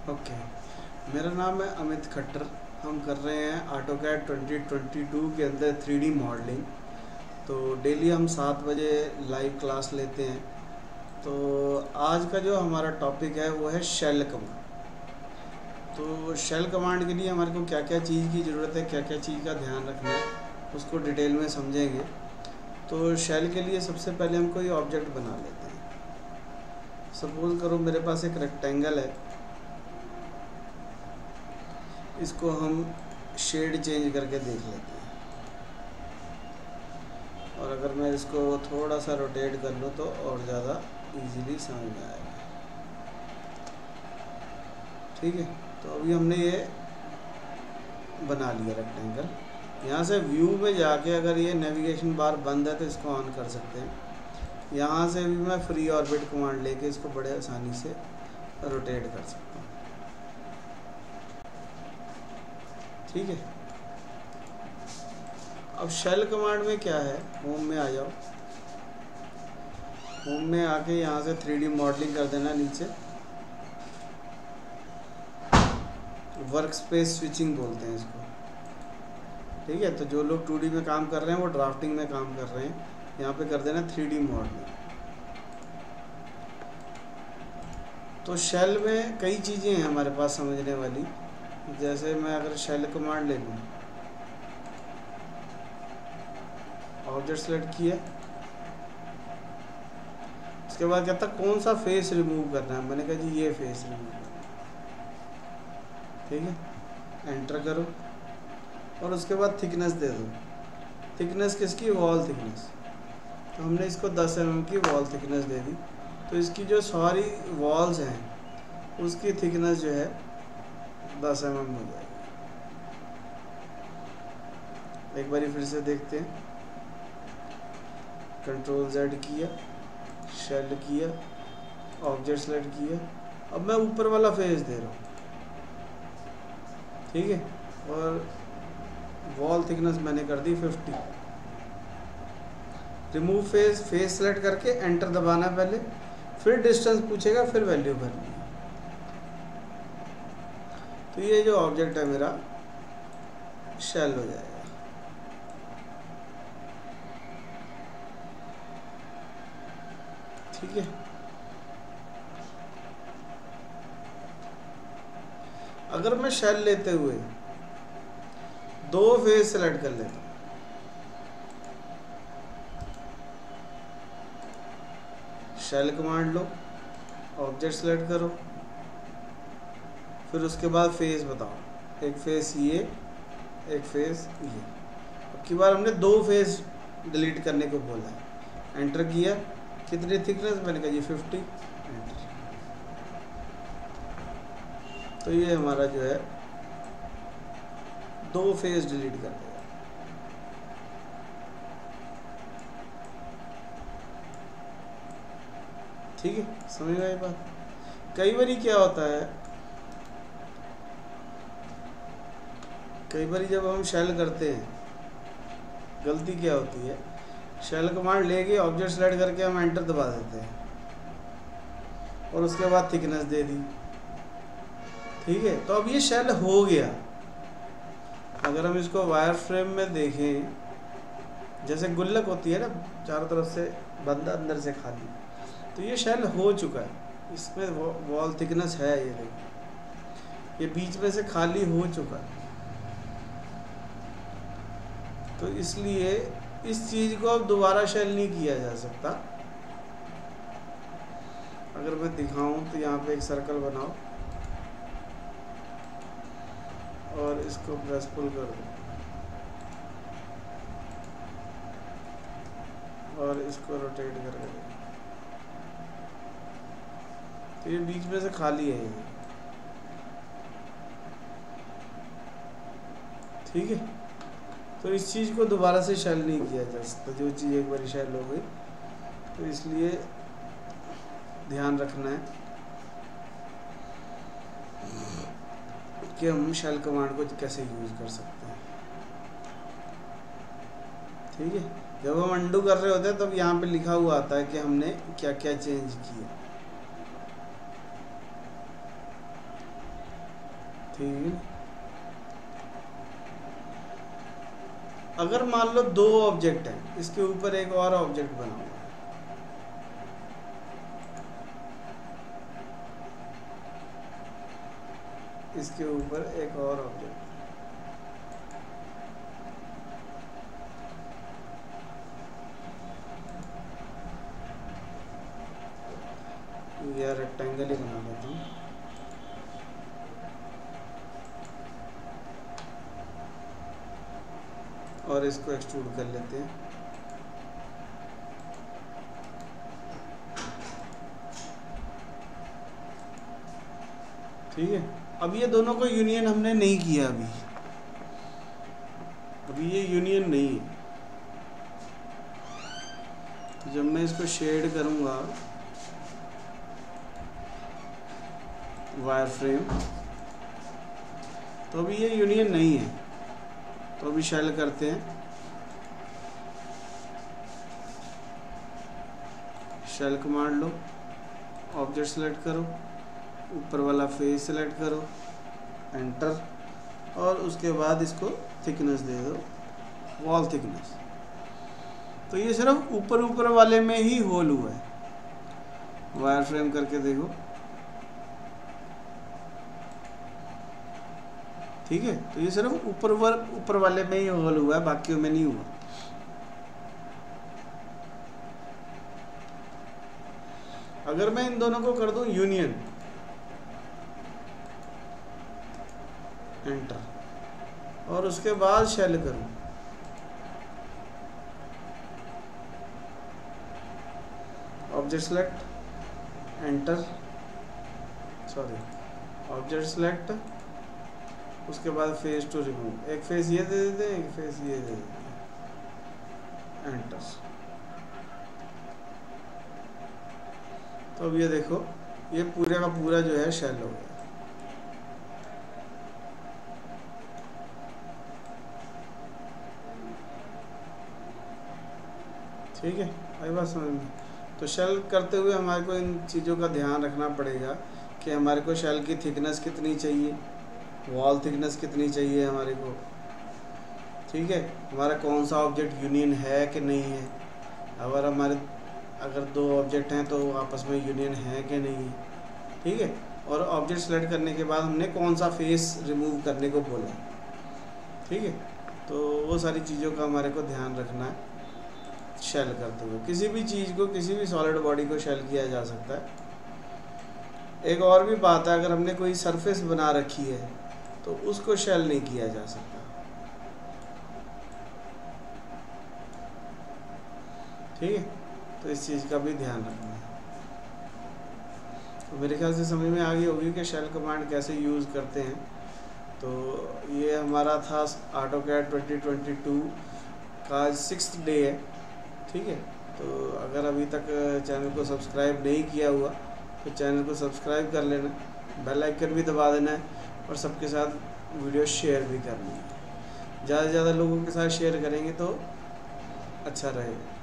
Okay, मेरा नाम है अमित खट्टर। हम कर रहे हैं ऑटोकैड 2022 के अंदर 3D मॉडलिंग। तो डेली हम 7 बजे लाइव क्लास लेते हैं। तो आज का जो हमारा टॉपिक है वो है शेल कमांड। तो शेल कमांड के लिए हमारे को क्या क्या चीज़ की ज़रूरत है, क्या क्या चीज़ का ध्यान रखना है, उसको डिटेल में समझेंगे। तो शेल के लिए सबसे पहले हम कोई ऑब्जेक्ट बना लेते हैं। सपोज़ करो मेरे पास एक रेक्टेंगल है, इसको हम शेड चेंज करके देख लेते हैं। और अगर मैं इसको थोड़ा सा रोटेट कर लूँ तो और ज़्यादा इजीली समझ में आएगा। ठीक है, तो अभी हमने ये बना लिया रेक्टेंगल। यहाँ से व्यू में जाके अगर ये नेविगेशन बार बंद है तो इसको ऑन कर सकते हैं। यहाँ से भी मैं फ्री ऑर्बिट कमांड लेके इसको बड़े आसानी से रोटेट कर सकता हूँ। ठीक है, अब शेल कमांड में क्या है, होम में आ जाओ। होम में आके यहाँ से 3D मॉडलिंग कर देना नीचे। वर्क स्पेस स्विचिंग बोलते हैं इसको। ठीक है, तो जो लोग 2D में काम कर रहे हैं वो ड्राफ्टिंग में काम कर रहे हैं, यहाँ पे कर देना 3D मॉडलिंग। तो शेल में कई चीज़ें हैं हमारे पास समझने वाली। जैसे मैं अगर शेल कमांड ले लूँ, ऑब्जेक्ट सेलेक्ट किया, उसके बाद कहता कौन सा फेस रिमूव करना है। मैंने कहा जी ये फेस रिमूव करना है। ठीक है, एंटर करो और उसके बाद थिकनेस दे दो। थिकनेस किसकी? Wall thickness. तो हमने इसको 10 mm की वॉल थिकनेस दे दी। तो इसकी जो सारी वॉल्स हैं उसकी थिकनेस जो है 10 mm हो जाएगी। एक बारी फिर से देखते हैं। कंट्रोल Z किया, शेल किया, ऑब्जेक्ट सेलेक्ट किया। अब मैं ऊपर वाला फेस दे रहा हूँ। ठीक है, और वॉल थिकनेस मैंने कर दी 50। रिमूव फेस सेलेक्ट करके एंटर दबाना पहले, फिर डिस्टेंस पूछेगा, फिर वैल्यू भरनी है। तो ये जो ऑब्जेक्ट है मेरा शेल हो जाएगा। ठीक है, अगर मैं शेल लेते हुए 2 फेस सेलेक्ट कर लेता हूँ, शेल कमांड लो, ऑब्जेक्ट सेलेक्ट करो, फिर उसके बाद फेस बताओ। एक फेस ये, एक फेस ये। अब की बार हमने 2 फेस डिलीट करने को बोला है। एंटर किया, कितनी थिकनेस? मैंने कहा जी 50। एंटर। तो ये हमारा जो है 2 फेस डिलीट कर देगा। ठीक है, समझ में आई बात? कई बार क्या होता है, कई बार जब हम शेल करते हैं गलती क्या होती है, शेल कमांड लेके ऑब्जेक्ट सेलेक्ट करके हम एंटर दबा देते हैं और उसके बाद थिकनेस दे दी। ठीक है, तो अब ये शेल हो गया। अगर हम इसको वायर फ्रेम में देखें, जैसे गुल्लक होती है ना, चारों तरफ से बंद अंदर से खाली, तो ये शेल हो चुका है। इसमें वॉल थिकनेस है, ये देखिए, ये बीच में से खाली हो चुका है। तो इसलिए इस चीज़ को अब दोबारा शेल नहीं किया जा सकता। अगर मैं दिखाऊं तो यहाँ पे एक सर्कल बनाओ और इसको प्रेस पुल कर दो और इसको रोटेट करके दो, तो ये बीच में से खाली है ये। ठीक है, तो इस चीज़ को दोबारा से शेल नहीं किया जा सकता। जो चीज़ एक बार शेल हो गई, तो इसलिए ध्यान रखना है कि हम शेल कमांड को कैसे यूज़ कर सकते हैं। ठीक है, जब हम अंडू कर रहे होते हैं तब यहाँ पे लिखा हुआ आता है कि हमने क्या क्या चेंज किया। ठीक है। अगर मान लो दो ऑब्जेक्ट है, इसके ऊपर एक और ऑब्जेक्ट बना हुआ है, इसके ऊपर एक और ऑब्जेक्ट, या रेक्टेंगल ही बना लेता हूँ। और इसको एक्सट्रूड कर लेते हैं। ठीक है। अब ये दोनों को यूनियन हमने नहीं किया अभी ये यूनियन नहीं है। तो जब मैं इसको शेड करूँगा वायर फ्रेम, तो अभी ये यूनियन नहीं है। तो अभी शेल करते हैं, शेल कमांड लो, ऑब्जेक्ट सेलेक्ट करो, ऊपर वाला फेस सेलेक्ट करो, एंटर, और उसके बाद इसको थिकनेस दे दो, वॉल थिकनेस। तो ये सिर्फ ऊपर वाले में ही होल हुआ है। वायर फ्रेम करके देखो, ठीक है। तो ये सिर्फ ऊपर वाले में ही होल हुआ है, बाकियों में नहीं हुआ। अगर मैं इन दोनों को कर दूं यूनियन, एंटर, और उसके बाद शेल करूं, object select, enter, sorry, object select, उसके बाद फेस टू रिमूव, एक फेस ये दे देते हैं, एक फेस ये दे देते हैं, एंटर। तो अब ये देखो, ये पूरे का पूरा जो है शेल हो गया। ठीक है, आई बात समझ में। तो शेल करते हुए हमारे को इन चीज़ों का ध्यान रखना पड़ेगा कि हमारे को शेल की थिकनेस कितनी चाहिए, वॉल थिकनेस कितनी चाहिए हमारे को, ठीक है। हमारा कौन सा ऑब्जेक्ट यूनियन है कि नहीं है, अगर दो ऑब्जेक्ट हैं तो आपस में यूनियन है कि नहीं है, ठीक है। और ऑब्जेक्ट सेलेक्ट करने के बाद हमने कौन सा फेस रिमूव करने को बोला, ठीक है। तो वो सारी चीज़ों का हमारे को ध्यान रखना है शेल करते हुए। किसी भी चीज़ को, किसी भी सॉलिड बॉडी को शेल किया जा सकता है। एक और भी बात है, अगर हमने कोई सरफेस बना रखी है तो उसको शेल नहीं किया जा सकता, ठीक है। तो इस चीज़ का भी ध्यान रखना है। तो मेरे ख्याल से समझ में आ गई होगी कि शेल कमांड कैसे यूज़ करते हैं। तो ये हमारा था AutoCAD 2022 का 6th डे है, ठीक है। तो अगर अभी तक चैनल को सब्सक्राइब नहीं किया हुआ तो चैनल को सब्सक्राइब कर लेना, बेल आइकन भी दबा देना है, और सबके साथ वीडियो शेयर भी करनी है। ज़्यादा से ज़्यादा लोगों के साथ शेयर करेंगे तो अच्छा रहेगा।